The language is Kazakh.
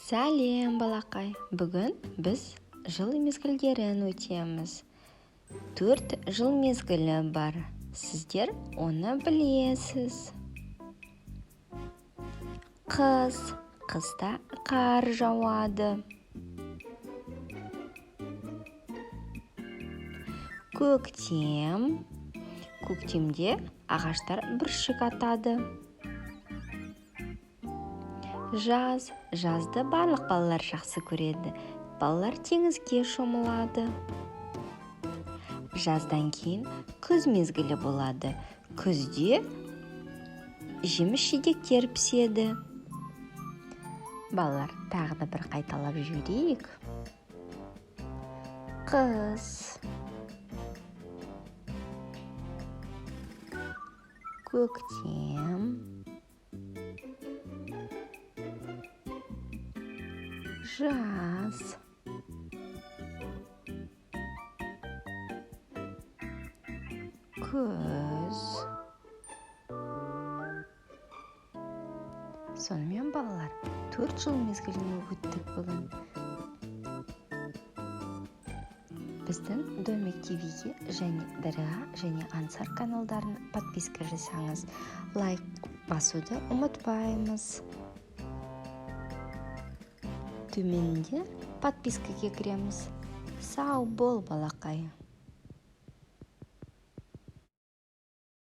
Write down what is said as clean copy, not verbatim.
Сәлем балақай, бүгін біз жыл мезгілдерін өтеміз. 4 жыл мезгілі бар, сіздер оны білесіз. Қыста қар жауады. Көктемде ағаштар бүршік атады. Жазды барлық балалар жақсы көреді. Балалар теңізге шомылады. Жаздан кейін күз мезгілі болады. Күзде жеміс-жидектер піседі. Балалар, тағы да бір қайталап жіберейік. Қыс, көктем, жаз, күз. Сонымен балалар, 4 жыл мезгіліне өттік бүгін. Біздің Домик ТВ-ге және Дариға және Ансар каналдарын подписка жасаңыз. Лайк басуды ұмытпаймыз. Төменде подпискаға кіреміз. Сау бол балақай.